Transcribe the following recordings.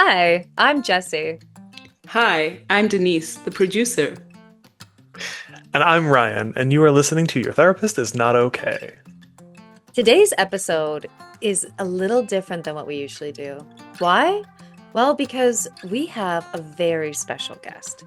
Hi, I'm Jessie. Hi, I'm Denise, the producer. And I'm Ryan, and you are listening to Your Therapist is Not Okay. Today's episode is a little different than what we usually do. Why? Well, because we have a very special guest.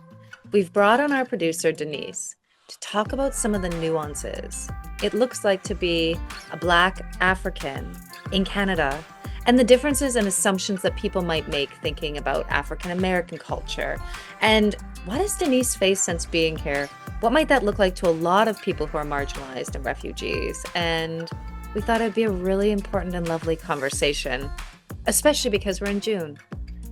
We've brought on our producer, Denise, to talk about some of the nuances it looks like to be a Black African in Canada and the differences and assumptions that people might make thinking about African American culture. And what has Denise faced since being here? What might that look like to a lot of people who are marginalized and refugees? And we thought it'd be a really important and lovely conversation, especially because we're in June.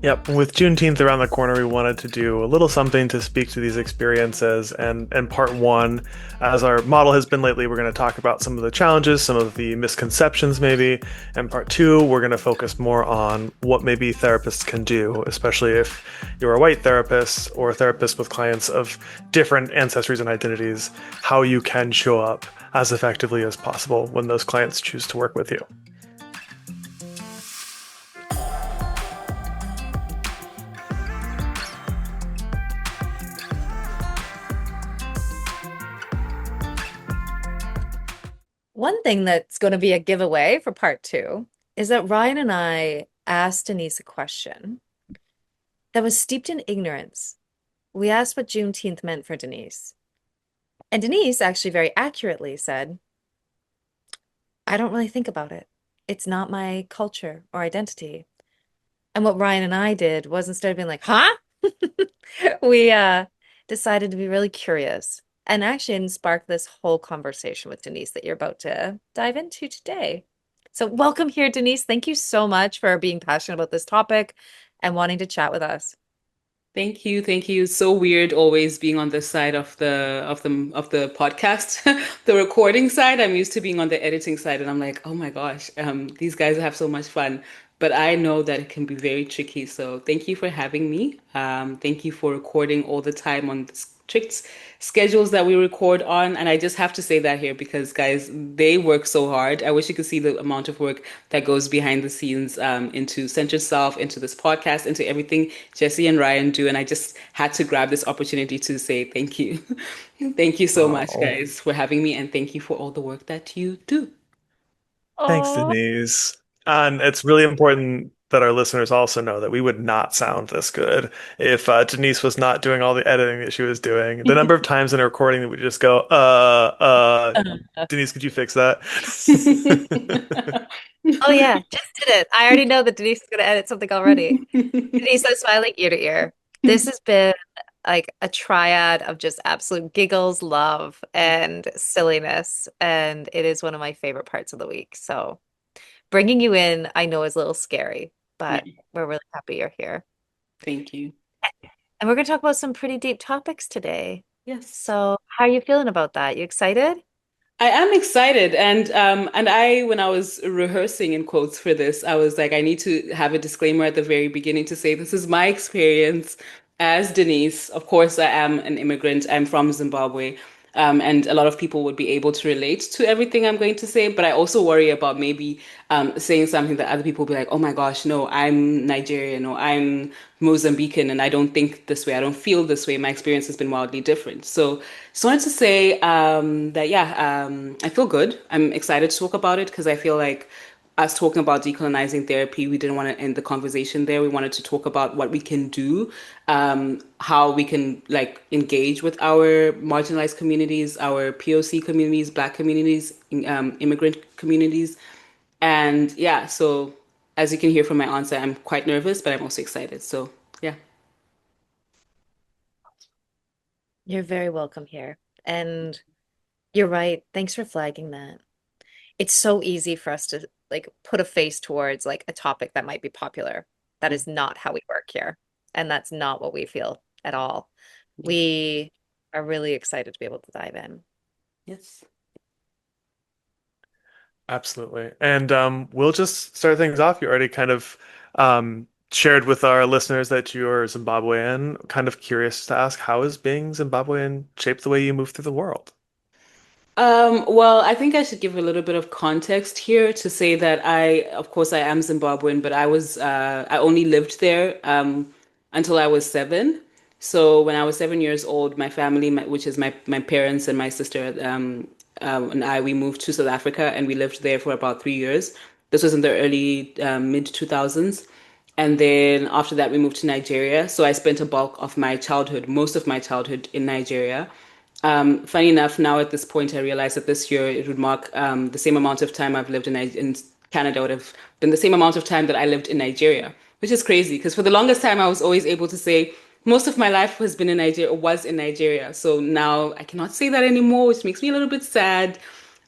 Yep, with Juneteenth around the corner, we wanted to do a little something to speak to these experiences. And part one, as our model has been lately, we're going to talk about some of the challenges, some of the misconceptions, maybe. And part two, we're going to focus more on what maybe therapists can do, especially if you're a white therapist or a therapist with clients of different ancestries and identities, how you can show up as effectively as possible when those clients choose to work with you. One thing that's going to be a giveaway for part two is that Ryan and I asked Denise a question that was steeped in ignorance. We asked what Juneteenth meant for Denise. And Denise actually very accurately said, I don't really think about it. It's not my culture or identity. And what Ryan and I did was instead of being like, huh? we decided to be really curious and actually spark this whole conversation with Denise that you're about to dive into today. So, welcome here, Denise. Thank you so much for being passionate about this topic and wanting to chat with us. Thank you, thank you. It's so weird always being on this side of the podcast, the recording side. I'm used to being on the editing side, and I'm like, oh my gosh, these guys have so much fun. But I know that it can be very tricky. So thank you for having me. Thank you for recording all the time on strict schedules that we record on. And I just have to say that here because guys, they work so hard. I wish you could see the amount of work that goes behind the scenes into Center Self, into this podcast, into everything Jesse and Ryan do. And I just had to grab this opportunity to say thank you. Thank you so much, Oh, guys, for having me. And thank you for all the work that you do. thanks, Oh, Denise. And it's really important that our listeners also know that we would not sound this good if Denise was not doing all the editing that she was doing. The number of times in a recording that we just go, Denise, could you fix that? oh yeah, just did it. I already know that Denise is going to edit something already. Denise, I'm smiling ear to ear. This has been like a triad of just absolute giggles, love, and silliness. And it is one of my favorite parts of the week. So bringing you in, I know is a little scary, but Yeah, we're really happy you're here. thank you. And we're going to talk about some pretty deep topics today. Yes. So how are you feeling about that? You excited? I am excited, and I when I was rehearsing in quotes for this, I was like, I need to have a disclaimer at the very beginning to say this is my experience as Denise. Of course, I am an immigrant. I'm from Zimbabwe, and a lot of people would be able to relate to everything I'm going to say. But I also worry about maybe saying something that other people will be like, "Oh my gosh, no, I'm Nigerian or I'm Mozambican, and I don't think this way. I don't feel this way. My experience has been wildly different." So just wanted to say that, yeah, I feel good. I'm excited to talk about it because I feel like us talking about decolonizing therapy, we didn't want to end the conversation there. We wanted to talk about what we can do, how we can like engage with our marginalized communities, our POC communities, Black communities, immigrant communities. And yeah, so as you can hear from my answer, I'm quite nervous, but I'm also excited. So yeah. You're very welcome here. And you're right. Thanks for flagging that. It's so easy for us to like put a face towards like a topic that might be popular. That is not how we work here. And that's not what we feel at all. Yeah. We are really excited to be able to dive in. Yes. Absolutely. And we'll just start things off. You already kind of shared with our listeners that you're Zimbabwean. Kind of curious to ask, how has being Zimbabwean shaped the way you move through the world? Well, I think I should give a little bit of context here to say that of course, I am Zimbabwean, but I only lived there until I was 7. So when I was 7 years old, my family, which is my parents and my sister, and we moved to South Africa, and we lived there for about 3 years. This was in the early mid 2000s. And then after that, we moved to Nigeria. So I spent a bulk of my childhood, most of my childhood in Nigeria. Funny enough, now at this point, I realize that this year it would mark the same amount of time I've lived in Canada would have been the same amount of time that I lived in Nigeria, which is crazy because for the longest time I was always able to say most of my life has been in Nigeria or was in Nigeria. So now I cannot say that anymore, which makes me a little bit sad.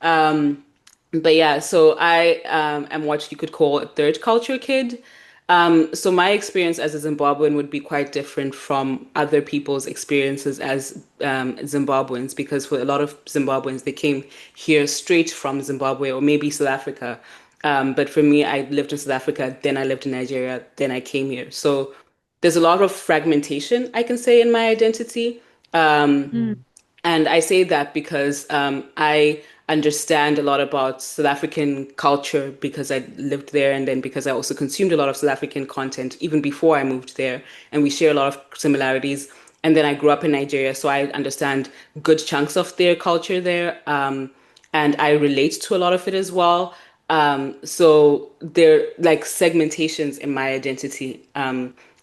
Um, but yeah, so I am what you could call a third culture kid. So my experience as a Zimbabwean would be quite different from other people's experiences as Zimbabweans, because for a lot of Zimbabweans, they came here straight from Zimbabwe or maybe South Africa. But for me, I lived in South Africa, then I lived in Nigeria, then I came here. So there's a lot of fragmentation, I can say, in my identity. Um, Mm. and I say that because I understand a lot about South African culture because I lived there, and then because I also consumed a lot of South African content even before I moved there. And we share a lot of similarities. And then I grew up in Nigeria, so I understand good chunks of their culture there. And I relate to a lot of it as well. So there like segmentations in my identity.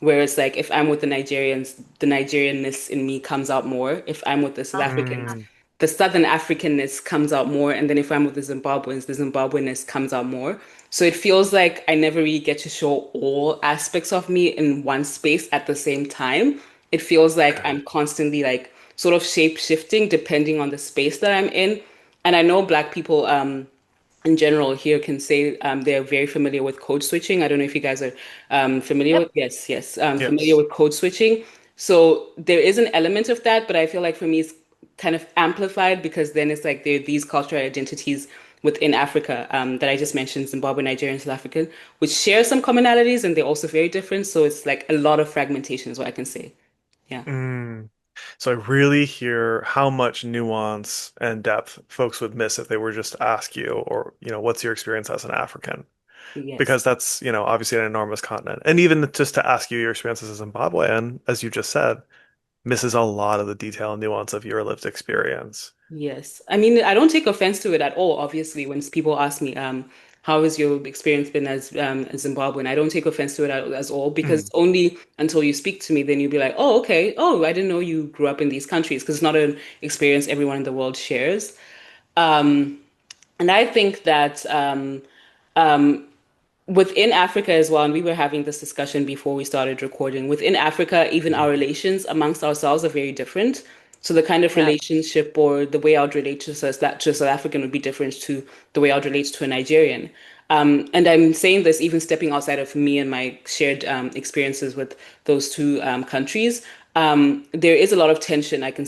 Where it's like if I'm with the Nigerians, the Nigerianness in me comes out more. If I'm with the South Africans, Mm, the Southern Africanness comes out more. And then if I'm with the Zimbabweans, the Zimbabweanness comes out more. So it feels like I never really get to show all aspects of me in one space at the same time. It feels like okay. I'm constantly like sort of shape shifting depending on the space that I'm in. And I know Black people, in general here can say they're very familiar with code switching. I don't know if you guys are familiar Yep. with, yes, familiar Yes. with code switching. So there is an element of that, but I feel like for me it's kind of amplified because then it's like there are these cultural identities within Africa that I just mentioned, Zimbabwe, Nigeria, and South African, which share some commonalities and they're also very different. So it's like a lot of fragmentation is what I can say. Yeah. Mm. So I really hear how much nuance and depth folks would miss if they were just to ask you, or, what's your experience as an African? Yes. Because that's, obviously an enormous continent. And even just to ask you your experience as a Zimbabwean, as you just said, misses a lot of the detail and nuance of your lived experience. Yes. I mean, I don't take offense to it at all, obviously, when people ask me, how has your experience been as a Zimbabwean? I don't take offense to it as all because Mm. it's only until you speak to me, then you'll be like, oh, okay. Oh, I didn't know you grew up in these countries because it's not an experience everyone in the world shares. Um, and I think that within Africa as well, and we were having this discussion before we started recording, within Africa, even our relations amongst ourselves are very different. So the kind of Yeah. relationship or the way I would relate to a South African would be different to the way I would relate to a Nigerian. And I'm saying this even stepping outside of me and my shared experiences with those two countries. There is a lot of tension I can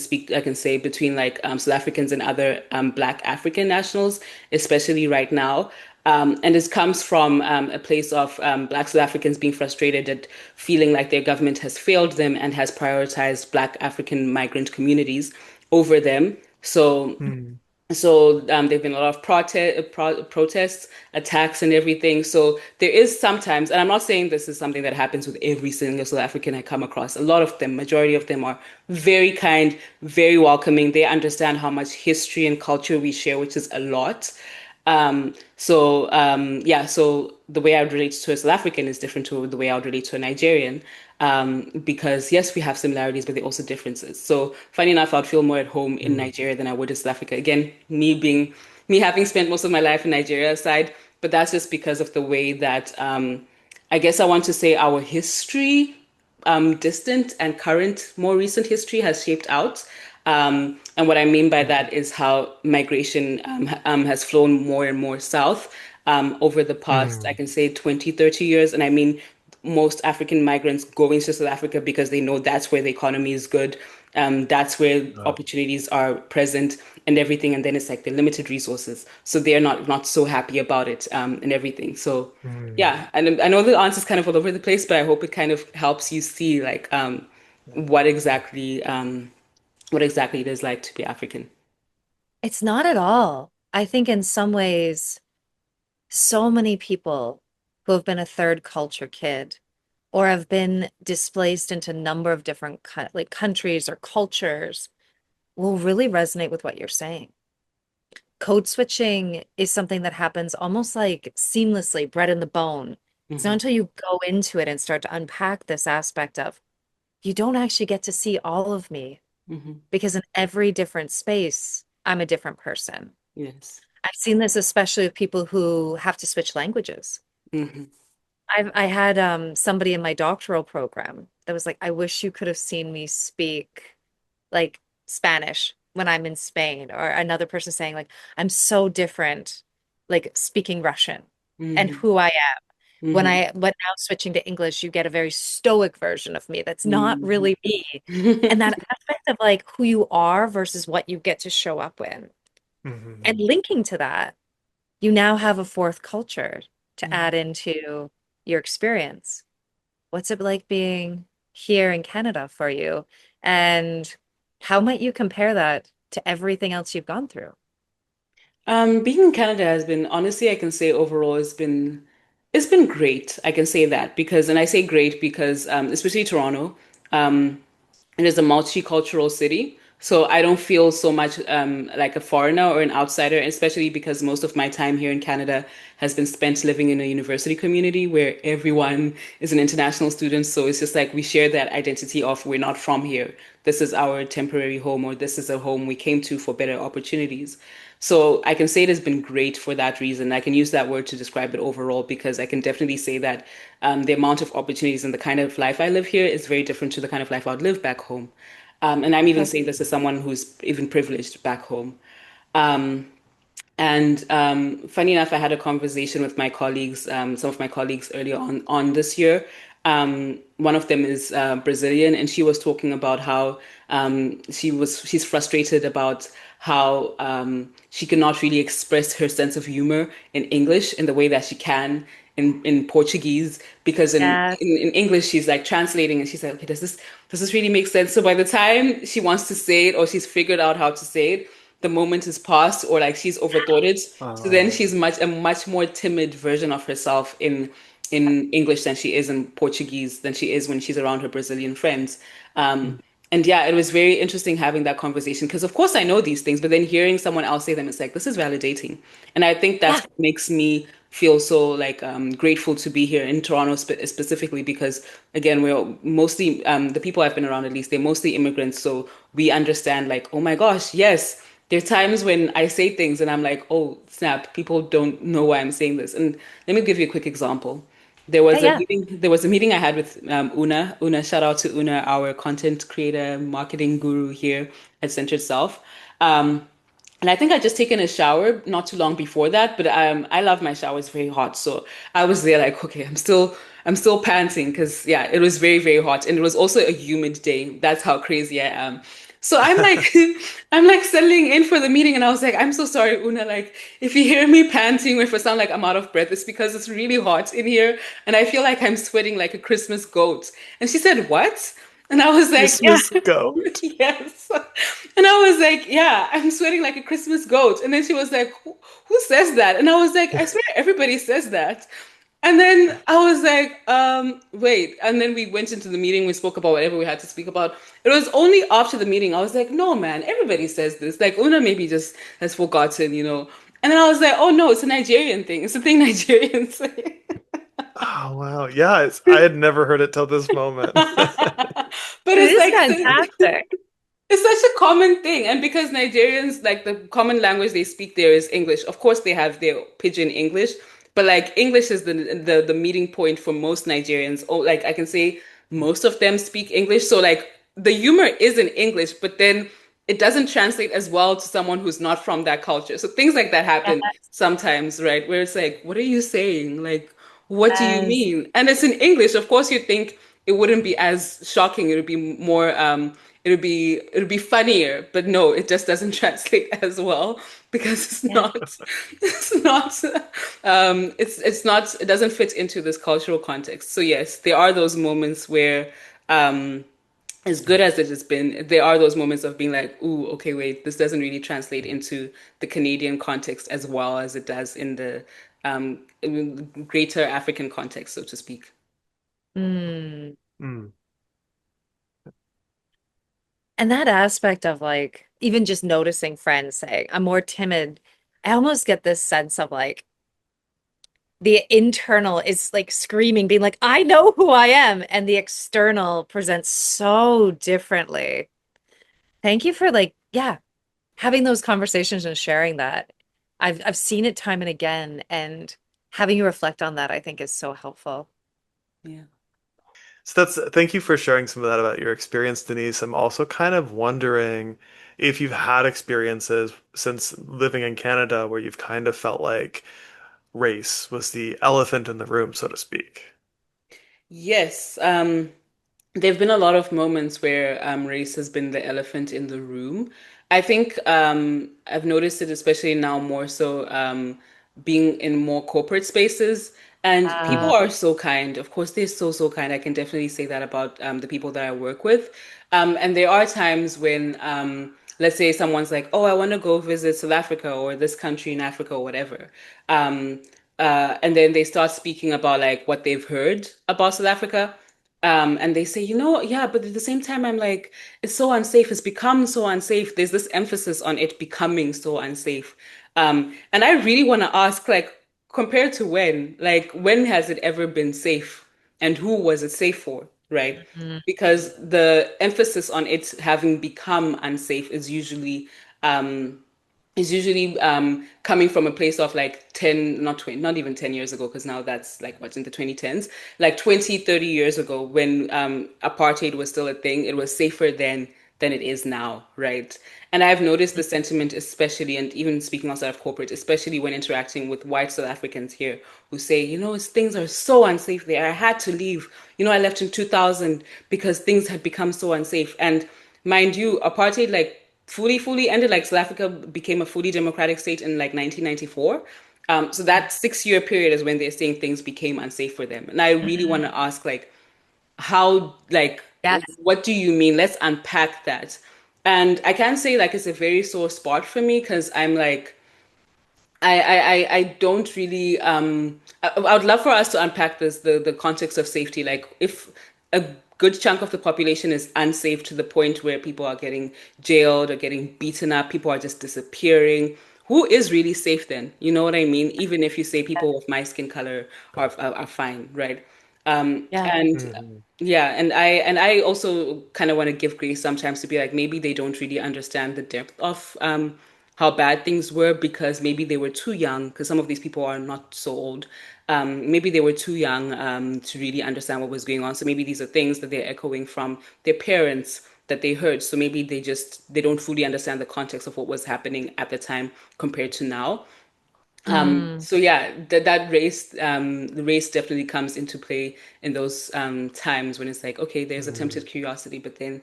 say between like South Africans and other Black African nationals, especially right now. And this comes from a place of Black South Africans being frustrated at feeling like their government has failed them and has prioritized Black African migrant communities over them. Mm. There've been a lot of protests, attacks, and everything. So there is sometimes, and I'm not saying this is something that happens with every single South African I come across. A lot of them, majority of them, are very kind, very welcoming. They understand how much history and culture we share, which is a lot. Yeah, so the way I would relate to a South African is different to the way I would relate to a Nigerian. Because yes, we have similarities, but there are also differences. So funny enough, I'd feel more at home in Mm. Nigeria than I would in South Africa. Again, me having spent most of my life in Nigeria aside, but that's just because of the way that I guess I want to say our history distant and current, more recent history has shaped out. And what I mean by that is how migration has flown more and more south over the past, I Mm. can say 20, 30 years. And I mean, most African migrants going to South Africa because they know that's where the economy is good. That's where Oh. opportunities are present and everything. And then it's like the limited resources. So they're not so happy about it and everything. So Mm. yeah, and I know the answer's kind of all over the place, but I hope it kind of helps you see like what exactly what exactly it is like to be African. It's not at all. I think in some ways, so many people who have been a third culture kid or have been displaced into a number of different like countries or cultures will really resonate with what you're saying. Code switching is something that happens almost like seamlessly, bred in the bone. It's not Hmm. until you go into it and start to unpack this aspect of you don't actually get to see all of me Hmm. because in every different space, I'm a different person. Yes. I've seen this especially with people who have to switch languages. Hmm. I had somebody in my doctoral program that was like, I wish you could have seen me speak like Spanish when I'm in Spain, or another person saying like, I'm so different, like speaking Russian and Hmm. who I am. Hmm. But now switching to English, you get a very stoic version of me that's not Hmm. really me. And that aspect of like who you are versus what you get to show up in. Hmm. And linking to that, you now have a fourth culture to Hmm. add into your experience. What's it like being here in Canada for you? And how might you compare that to everything else you've gone through? Being in Canada has been, honestly, I can say overall it's been great. I can say that because, and I say great because, especially Toronto, um, it is a multicultural city. So I don't feel so much like a foreigner or an outsider, especially because most of my time here in Canada has been spent living in a university community where everyone is an international student. So it's just like we share that identity of we're not from here. This is our temporary home, or this is a home we came to for better opportunities. So I can say it has been great for that reason. I can use that word to describe it overall because I can definitely say that the amount of opportunities and the kind of life I live here is very different to the kind of life I'd live back home. And I'm even Okay. saying this as someone who's even privileged back home. And funny enough, I had a conversation with my colleagues, some of my colleagues earlier on this year. One of them is Brazilian, and she was talking about how she's frustrated about how she cannot really express her sense of humor in English in the way that she can in Portuguese because Yeah. in English she's like translating and she's like, okay, does this really make sense? So by the time she wants to say it or she's figured out how to say it, the moment is past or like she's overthought it. So then Oh. she's much more timid version of herself in English than she is in Portuguese than she is when she's around her Brazilian friends. Um, and yeah, it was very interesting having that conversation because of course I know these things, but then hearing someone else say them, it's like this is validating. And I think that's Yeah. what makes me feel so like grateful to be here in Toronto specifically because again we're mostly the people I've been around at least they're mostly immigrants, so we understand like oh my gosh, yes, there are times when I say things and I'm like, oh, snap, people don't know why I'm saying this. And let me give you a quick example. Yeah. Yeah. There was a meeting I had with Una. Una, shout out to Una, our content creator, marketing guru here at Centered Self. Um, and I think I just taken a shower not too long before that, but I love my showers very hot. So I was there like, okay, I'm still panting because yeah, it was very, very hot. And it was also a humid day. That's how crazy I am. So I'm like I'm like settling in for the meeting and I was like, I'm so sorry, Una. Like if you hear me panting or if I sound like I'm out of breath, it's because it's really hot in here and I feel like I'm sweating like a Christmas goat. And she said, what? And I was like, yeah, Christmas goat. yes. And I was like, yeah, I'm sweating like a Christmas goat. And then she was like, who says that? And I was like, I swear everybody says that. And then I was like, wait. And then we went into the meeting, we spoke about whatever we had to speak about. It was only after the meeting, I was like, no, man, everybody says this. Like, Una maybe just has forgotten. And then I was like, oh no, it's a Nigerian thing. It's a thing Nigerians say. Oh wow. Yeah, I had never heard it till this moment. But It it's is like fantastic. it's such a common thing. And because Nigerians, like the common language they speak there is English. Of course, they have their pidgin English, but like English is the meeting point for most Nigerians. Oh, like I can say most of them speak English. So like the humor is in English, but then it doesn't translate as well to someone who's not from that culture. So things like that happen sometimes, right? Where it's like, what are you saying? Like, what do you Yes. mean? And it's in English. Of course, you think it wouldn't be as shocking. It would be more it would be funnier, but no, it just doesn't translate as well because it's Yeah. not it's not it's not it doesn't fit into this cultural context. So yes, there are those moments where um as good as it has been, there are those moments of being like, ooh, okay, wait, this doesn't really translate into the Canadian context as well as it does in the greater African context, so to speak. Mm. Mm. And that aspect of like even just noticing friends saying, I'm more timid, I almost get this sense of like the internal is like screaming, being like, I know who I am. And the external presents so differently. Thank you for like, yeah, having those conversations and sharing that. I've seen it time and again, and having you reflect on that, I think is so helpful. Yeah. So that's thank you for sharing some of that about your experience, Denise. I'm also kind of wondering if you've had experiences since living in Canada where you've kind of felt like race was the elephant in the room, so to speak. Yes. There've been a lot of moments where race has been the elephant in the room. I think I've noticed it especially now more so being in more corporate spaces. And people Uh, are so kind. Of course, they're so, so kind. I can definitely say that about the people that I work with. And there are times when, let's say someone's like, oh, I want to go visit South Africa or this country in Africa or whatever. Um, and then they start speaking about like what they've heard about South Africa. And they say, yeah, but at the same time, I'm like, it's so unsafe. It's become so unsafe. There's this emphasis on it becoming so unsafe. And I really want to ask, like, compared to when, like, when has it ever been safe? And who was it safe for, right? mm, Because the emphasis on it having become unsafe um, is usually coming from a place of like 10, not 20, not even 10 years ago, because now that's like what's in the 2010s, like 20, 30 years ago when apartheid was still a thing, it was safer then than it is now, right? And I've noticed the sentiment, especially, and even speaking outside of corporate, especially when interacting with white South Africans here who say, things are so unsafe there. I had to leave. I left in 2000 because things had become so unsafe. And mind you, apartheid, like, fully ended. Like South Africa became a fully democratic state in like 1994. So that 6 year period is when they're saying things became unsafe for them. And I really want mm. to ask, like, how, like, Yes. what do you mean? Let's unpack that. And I can say like it's a very sore spot for me because I'm like, I don't really I would love for us to unpack this the context of safety. Like if a good chunk of the population is unsafe to the point where people are getting jailed or getting beaten up, people are just disappearing. Who is really safe then? You know what I mean? Even if you say people with my skin color are fine, right? Yeah. And Mhm. yeah, and I also kind of want to give grace sometimes to be like maybe they don't really understand the depth of how bad things were because maybe they were too young because some of these people are not so old. Maybe they were too young to really understand what was going on. So maybe these are things that they're echoing from their parents that they heard. So maybe they don't fully understand the context of what was happening at the time compared to now. Mm, So yeah, the race definitely comes into play in those times when it's like, okay, there's Mhm. attempted curiosity, but then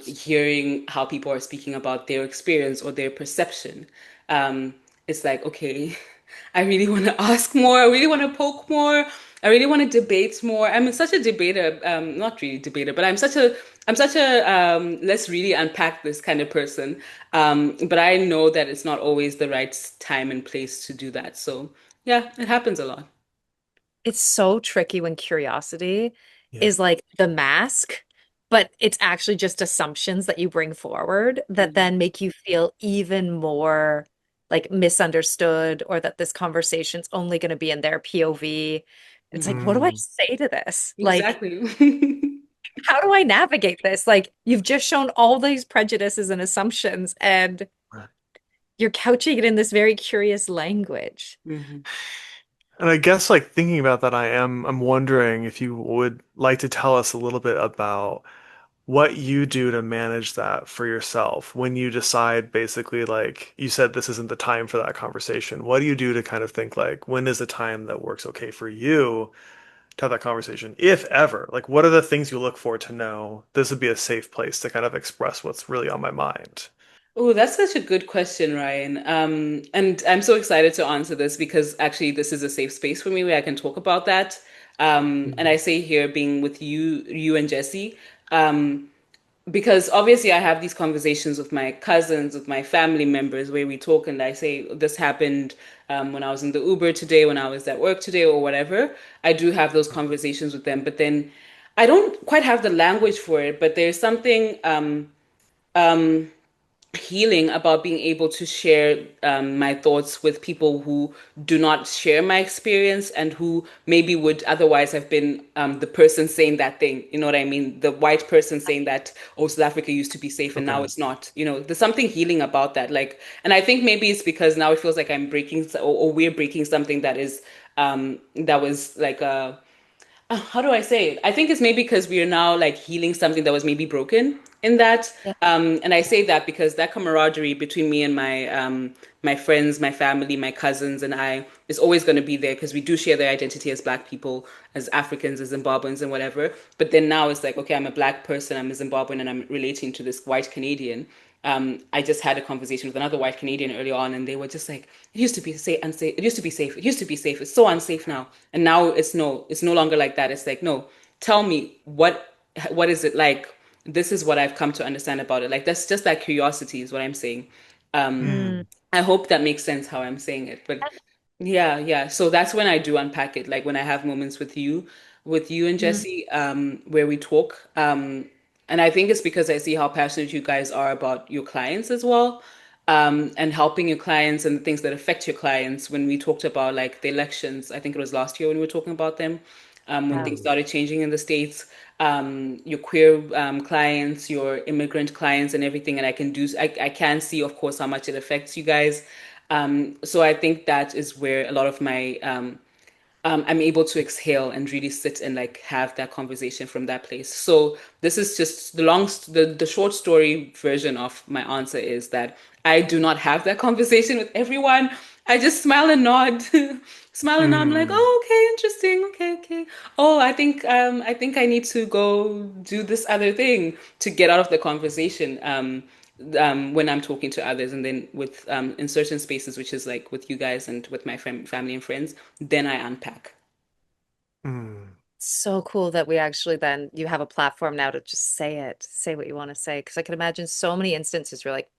hearing how people are speaking about their experience or their perception, um, it's like, okay, I really want to ask more. I really want to poke more. I really want to debate more. I'm such a debater, not really debater, but I'm such a let's really unpack this kind of person. But I know that it's not always the right time and place to do that. So yeah, it happens a lot. it's so tricky when curiosity Yeah. is like the mask, but it's actually just assumptions that you bring forward that Mhm. then make you feel even more like misunderstood or that this conversation's only going to be in their POV. It's like, what do I Mm. say to this? Like, Exactly. how do I navigate this? Like, you've just shown all these prejudices and assumptions, and you're couching it in this very curious language. Mhm. And I guess like thinking about that, I'm wondering if you would like to tell us a little bit about what you do to manage that for yourself when you decide basically like you said this isn't the time for that conversation. What do you do to kind of think like when is the time that works okay for you to have that conversation, if ever? Like what are the things you look for to know this would be a safe place to kind of express what's really on my mind? Oh, that's such a good question, Ryan. And I'm so excited to answer this because actually this is a safe space for me where I can talk about that. And I Mhm. say here being with you and Jesse. because obviously I have these conversations with my cousins, with my family members, where we talk and I say, this happened when I was in the Uber today, when I was at work today, or whatever. I do have those conversations with them, but then I don't quite have the language for it, but there's something healing about being able to share my thoughts with people who do not share my experience and who maybe would otherwise have been the person saying that thing. You know what I mean? The white person saying that, oh, South Africa used to be safe and now Okay. it's not. You know, there's something healing about that. Like, and I think maybe it's because now it feels like I'm breaking, or we're breaking something that is, that was like a, how do I say it? I think it's maybe because we are now like healing something that was maybe broken in that. Yeah. And I say that because that camaraderie between me and my friends, my family, my cousins, and I is always going to be there because we do share their identity as Black people, as Africans, as Zimbabweans, and whatever. But then now it's like, okay, I'm a Black person, I'm a Zimbabwean, and I'm relating to this white Canadian. I just had a conversation with another white Canadian earlier on, and they were just like, "It used to be safe, unsafe. It used to be safe. It used to be safe. It's so unsafe now, and now it's no longer like that. It's like, no, tell me what is it like? This is what I've come to understand about it. Like that's just that curiosity is what I'm saying. Mm. I hope that makes sense how I'm saying it, but yeah, yeah. So that's when I do unpack it, like when I have moments with you and Mm. Jesse, where we talk. And I think it's because I see how passionate you guys are about your clients as well, and helping your clients and the things that affect your clients. When we talked about like the elections, I think it was last year when we were talking about them, when Yeah. things started changing in the States, your queer clients, your immigrant clients, and everything. And I can see, of course, how much it affects you guys. So I think that is where a lot of my I'm able to exhale and really sit and like have that conversation from that place. So this is just the short story version of my answer is that I do not have that conversation with everyone. I just smile and nod, smile and nod. I'm like, Mm. oh, okay, interesting, okay, okay. Oh, I think I need to go do this other thing to get out of the conversation. When I'm talking to others, and then with in certain spaces, which is like with you guys and with my family and friends, then I unpack. Mm. So cool that we actually then you have a platform now to just say it, say what you want to say. Because I can imagine so many instances where like,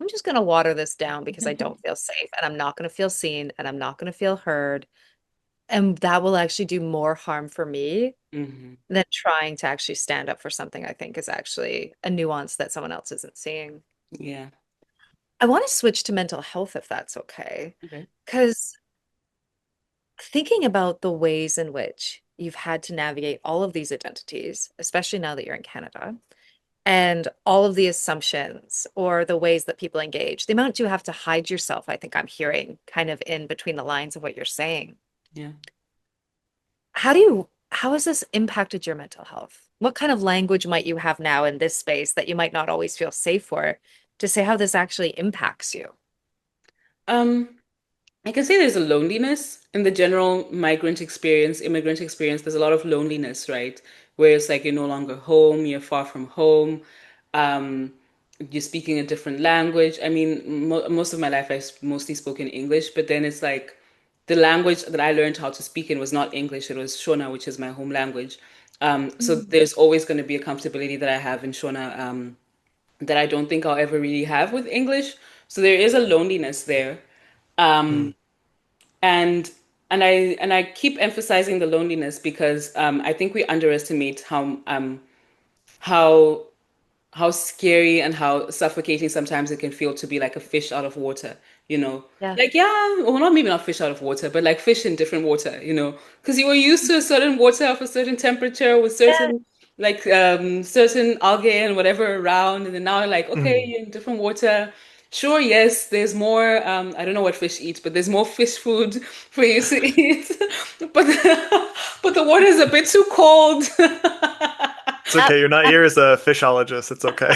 I'm just going to water this down because I don't feel safe and I'm not going to feel seen and I'm not going to feel heard. And that will actually do more harm for me Hmm. than trying to actually stand up for something I think is actually a nuance that someone else isn't seeing. Yeah. I want to switch to mental health if that's okay. Okay. Because thinking about the ways in which you've had to navigate all of these identities, especially now that you're in Canada, and all of the assumptions or the ways that people engage, the amount you have to hide yourself, I think I'm hearing kind of in between the lines of what you're saying. Yeah. How has this impacted your mental health? What kind of language might you have now in this space that you might not always feel safe for to say how this actually impacts you? Um, I can say there's a loneliness in the general migrant experience, immigrant experience. There's a lot of loneliness, right? Where it's like you're no longer home, you're far from home, um, you're speaking a different language. I mean, most of my life mostly spoken English, but then it's like the language that I learned how to speak in was not English, it was Shona, which is my home language. So Mm. there's always going to be a comfortability that I have in Shona, that I don't think I'll ever really have with English. So there is a loneliness there. Mm. Um, and and I keep emphasizing the loneliness because I think we underestimate how how scary and how suffocating sometimes it can feel to be like a fish out of water, you know? Yeah. Like, yeah, well, not maybe not fish out of water, but like fish in different water, you know? Because you were used to a certain water of a certain temperature with Yeah. certain like certain algae and whatever around, and then now like, okay, Mm. you're in different water. Sure, yes, there's more. I don't know what fish eat, but there's more fish food for you to eat. But but the water is a bit too cold. It's okay. You're not here as a fishologist. It's okay.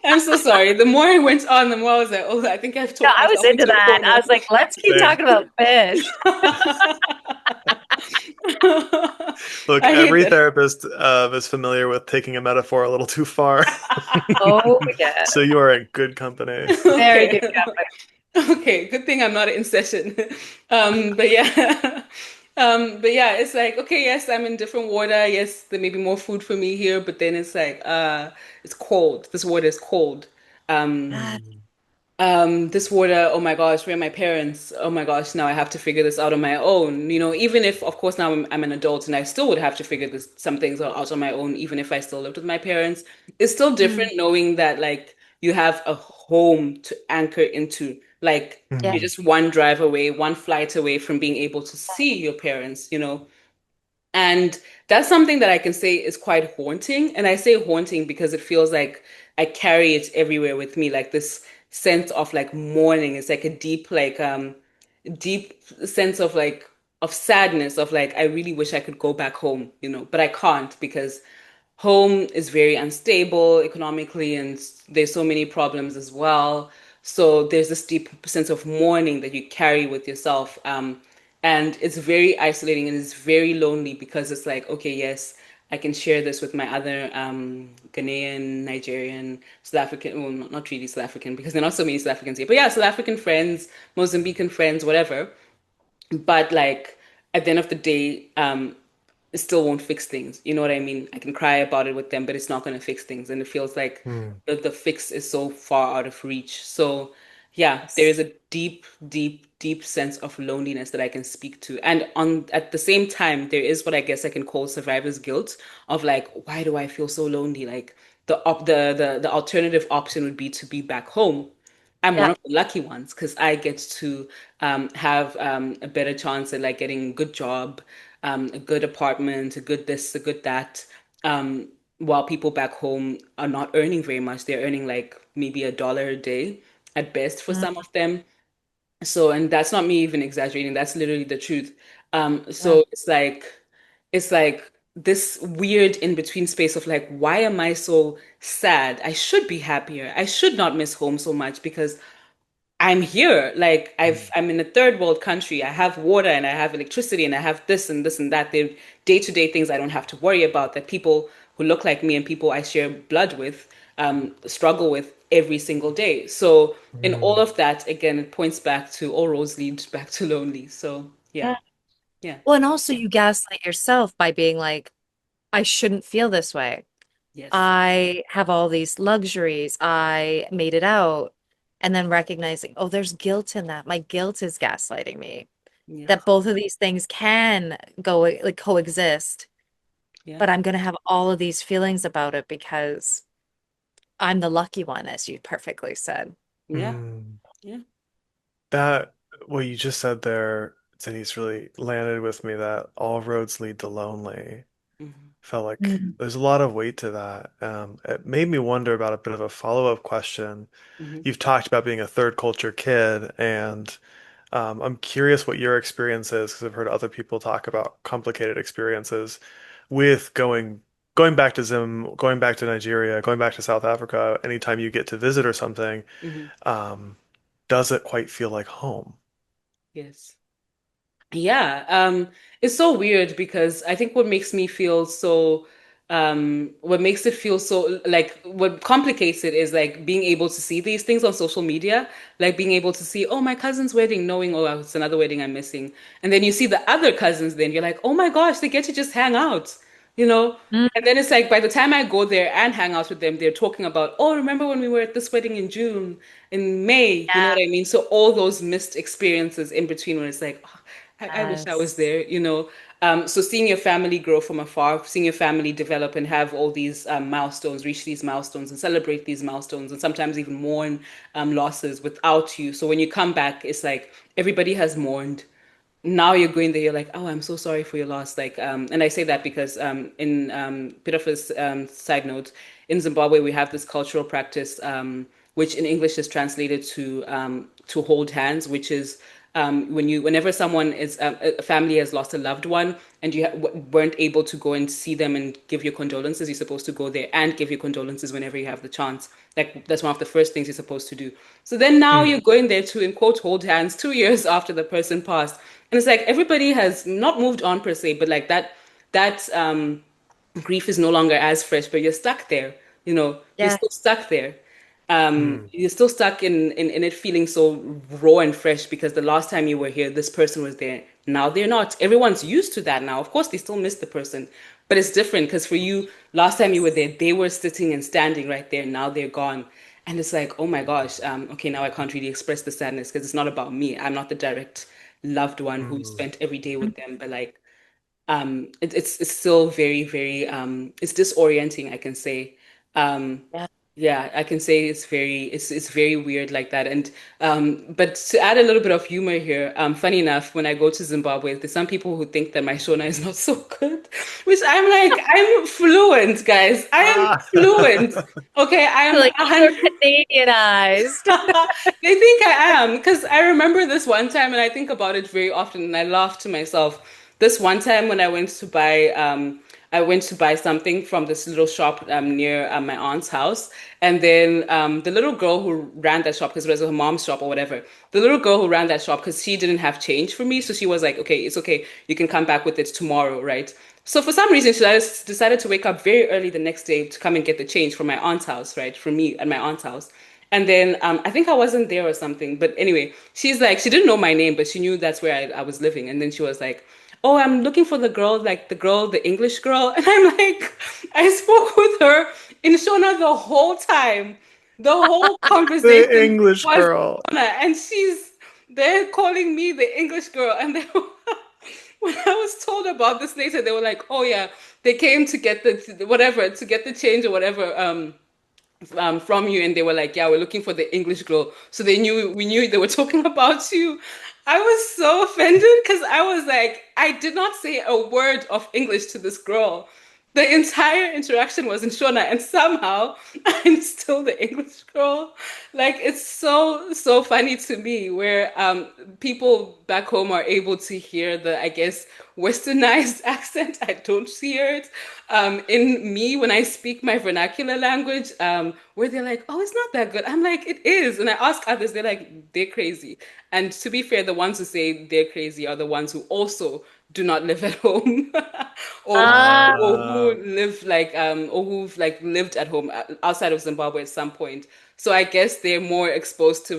I'm so sorry. The more I went on, the more I was like, oh, I think I've Yeah, talked I was myself into into a that. I corner. was like, let's keep Same. talking about fish. Look, I hate every that. therapist is familiar with taking a metaphor a little too far. Oh, yeah. So you are in good company. Very good Okay. company. Okay. Good thing I'm not in session. But yeah. But yeah, it's like, okay, yes, I'm in different water. Yes, there may be more food for me here, but then it's like, it's cold. This water is cold. Um, Ah, Mm. this water, oh my gosh, where are my parents? Oh my gosh, now I have to figure this out on my own. Even if, of course, now I'm an adult and I still would have to figure some things out on my own, even if I still lived with my parents. It's still mm, different knowing that, like, you have a home to anchor into. Like, yeah. you're Mm. just one drive away, one flight away from being able to see your parents. And that's something that I can say is quite haunting. And I say haunting because it feels like I carry it everywhere with me, like this sense of like mourning. It's like a deep sense of like of sadness of like I really wish I could go back home, but I can't because home is very unstable economically and there's so many problems as well. So there's this deep sense of mourning that you carry with yourself. And it's very isolating and it's very lonely because it's like, okay, yes, I can share this with my other Ghanaian, Nigerian, South African, well, not really South African because there are not so many South Africans here, but yeah, South African friends, Mozambican friends, whatever. But like at the end of the day, it still won't fix things. You know what I mean? I can cry about it with them, but it's not going to fix things. And it feels like Mm. the fix is so far out of reach. So, yeah, there Yes. is a deep, deep, deep sense of loneliness that I can speak to. And on at the same time, there is what I guess I can call survivor's guilt of like, why do I feel so lonely? Like the alternative option would be to be back home. I'm one Yeah. of the lucky ones because I get to have a better chance at like getting a good job, a good apartment, a good this, a good that. Um, while people back home are not earning very much, they're earning like maybe $1 a day at best for Mm, some of them. So, and that's not me even exaggerating, that's literally the truth. yeah. So it's like this weird in between space of like, why am I so sad? I should be happier. I should not miss home so much because I'm here. Like Mm. I'm in a third world country. I have water and I have electricity and I have this and this and that. They're day-to-day things I don't have to worry about that people who look like me and people I share blood with struggle with every single day. So in all Mm. of that, again, it points back to all roads lead back to lonely. So yeah, Yeah. yeah, Well, and also you gaslight yourself by being like, I shouldn't feel this way. yes, I have all these luxuries. I made it out. And then recognizing, oh, there's guilt in that. My guilt is gaslighting me. yeah, That both of these things can go like coexist, yeah, but I'm going to have all of these feelings about it because I'm the lucky one, as you perfectly said. yeah, Mm. yeah. That what you just said there, Denise, really landed with me that all roads lead to lonely. Hmm. Felt like Mm. there's a lot of weight to that. It made me wonder about a bit of a follow-up question. Hmm. You've talked about being a third culture kid, and I'm curious what your experience is because I've heard other people talk about complicated experiences with going back to Zim, going back to Nigeria, going back to South Africa. Anytime you get to visit or something, Hmm. um, does it quite feel like home? Yes. Yeah, it's so weird because I think what makes it feel so like what complicates it is like being able to see these things on social media, like being able to see, oh, my cousin's wedding, knowing, oh, it's another wedding I'm missing. And then you see the other cousins, then you're like, oh my gosh, they get to just hang out, you know? Mm. And then it's like by the time I go there and hang out with them, they're talking about, oh, remember when we were at this wedding in June, in May, you know what Yeah. I mean? So all those missed experiences in between where it's like, oh, I wish I was Yes. there. So seeing your family grow from afar, seeing your family develop and have all these milestones, reach these milestones and celebrate these milestones, and sometimes even mourn losses without you. So when you come back, it's like everybody has mourned. Now you're going there, you're like, oh, I'm so sorry for your loss. Like, and I say that because in bit of a side note, in Zimbabwe we have this cultural practice, which in English is translated to hold hands, which is whenever someone is a family has lost a loved one and you weren't able to go and see them and give your condolences, you're supposed to go there and give your condolences whenever you have the chance. Like that's one of the first things you're supposed to do. So then now Mm. you're going there to, in quote, hold hands 2 years after the person passed. And it's like everybody has not moved on per se, but like that grief is no longer as fresh, but you're stuck there. You're Yeah. still stuck there. Mm. You're still stuck in it feeling so raw and fresh because the last time you were here, this person was there. Now they're not. Everyone's used to that now. Of course, they still miss the person, but it's different because for you, last time you were there, they were sitting and standing right there. Now they're gone. And it's like, oh my gosh, okay, now I can't really express the sadness because it's not about me. I'm not the direct loved one who Mm. spent every day with them, but like it's still very it's disorienting, I can say. Um, Yeah. yeah, I can say it's very weird like that. And but to add a little bit of humor here, funny enough, when I go to Zimbabwe, there's some people who think that my Shona is not so good, which I'm like, I'm fluent, guys. I am Ah. fluent. Okay, I'm Like a you're hundred. Canadianized. They think I am because I remember this one time, and I think about it very often, and I laugh to myself. This one time when I went to buy something from this little shop near my aunt's house, and then the little girl who ran that shop, because it was her mom's shop or whatever, the little girl who ran that shop, because she didn't have change for me, so she was like, "Okay, it's okay, you can come back with it tomorrow, right?" So for some reason, she decided to wake up very early the next day to come and get the change from my aunt's house, right? From me at my aunt's house. And then I think I wasn't there or something. But anyway, she's like, she didn't know my name, but she knew that's where I was living. And then she was like, oh, I'm looking for the girl, like the girl, the English girl. And I'm like, I spoke with her in Shona the whole time. The whole The conversation English was girl. Shona. And she's they're calling me the English girl. And they when I was told about this later, they were like, oh yeah, they came to get the whatever, to get the change or whatever. From you, and they were like, yeah, we're looking for the English girl, so we knew they were talking about you. I was so offended because I was like, I did not say a word of English to this girl. The entire interaction was in Shona, and somehow I'm still the English girl. Like it's so funny to me where people back home are able to hear the, I guess, westernized accent. I don't hear it in me when I speak my vernacular language, where they're like, "Oh, it's not that good." I'm like, "It is," and I ask others, they're like, "They're crazy." And to be fair, the ones who say they're crazy are the ones who also do not live at home, Ah, or who Uh, live like or who've like lived at home outside of Zimbabwe at some point. So I guess they're more exposed to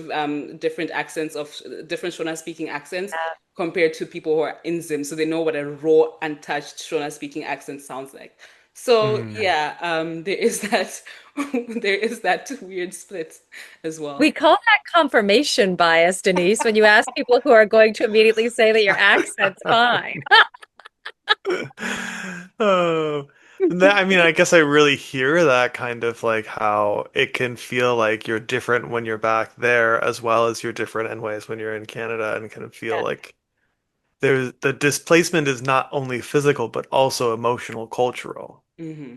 different accents of different Shona speaking accents compared to people who are in Zim, so they know what a raw, untouched Shona speaking accent sounds like. So mm. yeah, there is that there is that weird split as we well. call that confirmation bias, Denise, when you ask people who are going to immediately say that your accent's fine. Oh, that, I mean, I guess I really hear that kind of like how it can feel like you're different when you're back there, as well as you're different in ways when you're in Canada, and kind of feel Yeah. like there's the displacement is not only physical, but also emotional, cultural. Mm-hmm.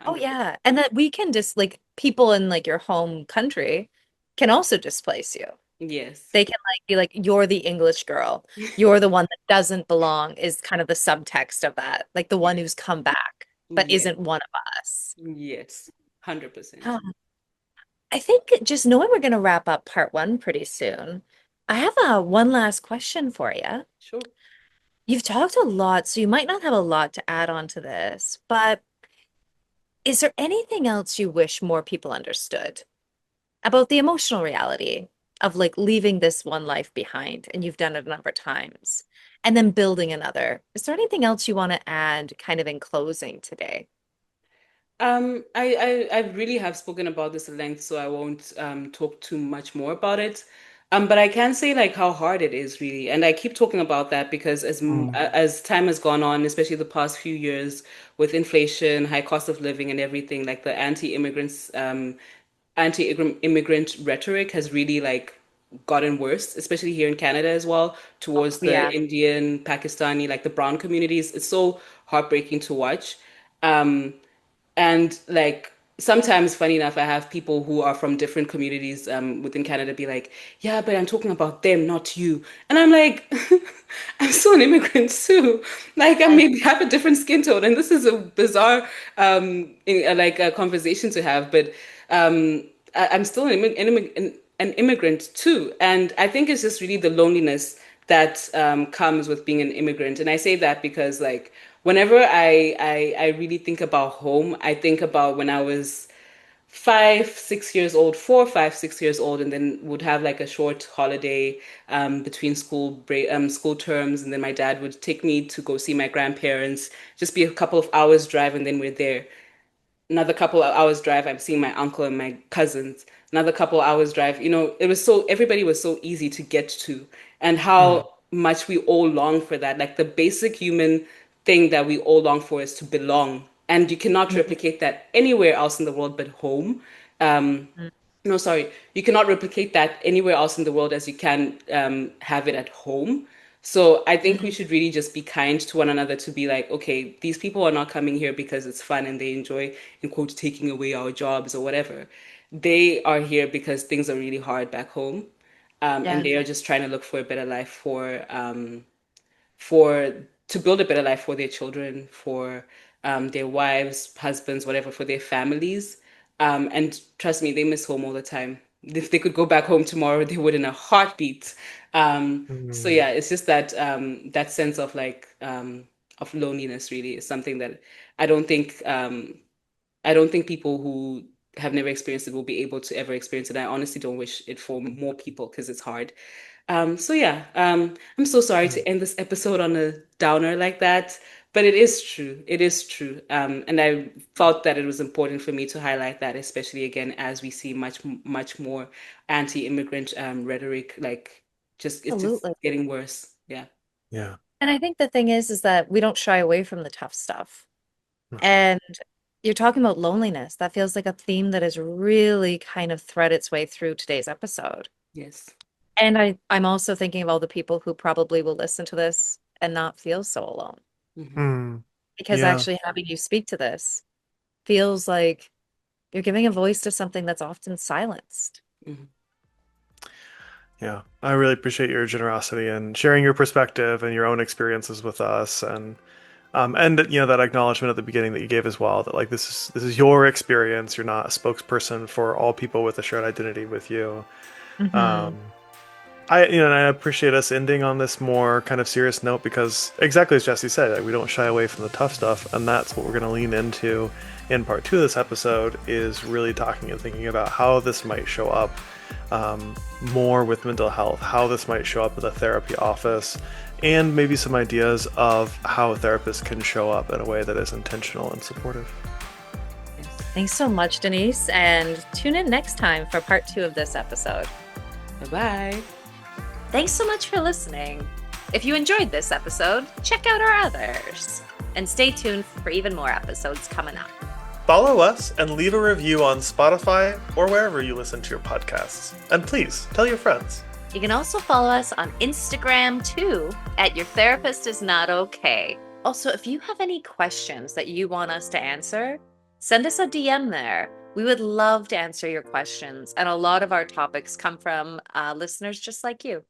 Oh 100%. yeah. And that we can just like people in like your home country can also displace you. Yes. They can like be like, you're the English girl. You're the one that doesn't belong is kind of the subtext of that. Like the one Yes. who's come back, but Yes. isn't one of us. Yes. 100%. Oh, I think just knowing we're going to wrap up part one pretty soon, I have one last question for you. Sure. You've talked a lot, so you might not have a lot to add on to this, but is there anything else you wish more people understood about the emotional reality of like leaving this one life behind, and you've done it a number of times, and then building another? Is there anything else you want to add kind of in closing today? I really have spoken about this at length, so I won't talk too much more about it. But I can say like how hard it is really, and I keep talking about that because Mm. as time has gone on, especially the past few years with inflation, high cost of living, and everything, like the anti-immigrant rhetoric has really like gotten worse, especially here in Canada as well, towards the Yeah. Indian, Pakistani, like the brown communities. It's so heartbreaking to watch. Um, and like sometimes, funny enough, I have people who are from different communities within Canada be like, yeah, but I'm talking about them, not you. And I'm like, I'm still an immigrant too. Like I maybe have a different skin tone. And this is a bizarre like a conversation to have, but I'm still an immigrant too. And I think it's just really the loneliness that comes with being an immigrant. And I say that because like whenever I really think about home, I think about when I was 5, 6 years old, 4, 5, 6 years old, and then would have like a short holiday between school terms, and then my dad would take me to go see my grandparents, just be a couple of hours drive, and then we're there. Another couple of hours drive, I'm seeing my uncle and my cousins. Another couple of hours drive, it was so everybody was so easy to get to, and Mm, how much we all long for that. Like the basic human thing that we all long for is to belong, and you cannot replicate that anywhere else in the world but home. Um, Mhm. no, sorry. You cannot replicate that anywhere else in the world as you can have it at home. So I think we Mhm. should really just be kind to one another to be like, okay, these people are not coming here because it's fun and they enjoy, in quotes, taking away our jobs or whatever. They are here because things are really hard back home. And Yeah, they are just trying to look for a better life for to build a better life for their children, for their wives, husbands, whatever, for their families. And trust me, they miss home all the time. If they could go back home tomorrow, they would in a heartbeat. So mm, yeah, it's just that that sense of like of loneliness really is something that I don't think I don't think people who have never experienced it will be able to ever experience it. I honestly don't wish it for more people because it's hard. So yeah, I'm so sorry mm. to end this episode on a downer like that, but it is true. It is true. And I felt that it was important for me to highlight that, especially again as we see much more anti-immigrant rhetoric. Like, just it's just absolutely. getting worse. Yeah. Yeah. And I think the thing is that we don't shy away from the tough stuff. And you're talking about loneliness. That feels like a theme that has really kind of thread its way through today's episode. Yes. And I'm also thinking of all the people who probably will listen to this and not feel so alone. Hmm. Mm, Because yeah. actually having you speak to this feels like you're giving a voice to something that's often silenced. Hmm. Yeah. I really appreciate your generosity and sharing your perspective and your own experiences with us, and that acknowledgement at the beginning that you gave as well, that like this is your experience. You're not a spokesperson for all people with a shared identity with you. Hmm. Um, and I appreciate us ending on this more kind of serious note because exactly as Jesse said, like, we don't shy away from the tough stuff, and that's what we're going to lean into in part two of this episode is really talking and thinking about how this might show up more with mental health, how this might show up at the therapy office, and maybe some ideas of how therapists can show up in a way that is intentional and supportive. Yes. Thanks so much, Denise. And tune in next time for part two of this episode. Bye-bye. Thanks so much for listening. If you enjoyed this episode, check out our others. And stay tuned for even more episodes coming up. Follow us and leave a review on Spotify or wherever you listen to your podcasts. And please tell your friends. You can also follow us on Instagram too at Your Therapist Is Not Okay. Also, if you have any questions that you want us to answer, send us a DM there. We would love to answer your questions. And a lot of our topics come from listeners just like you.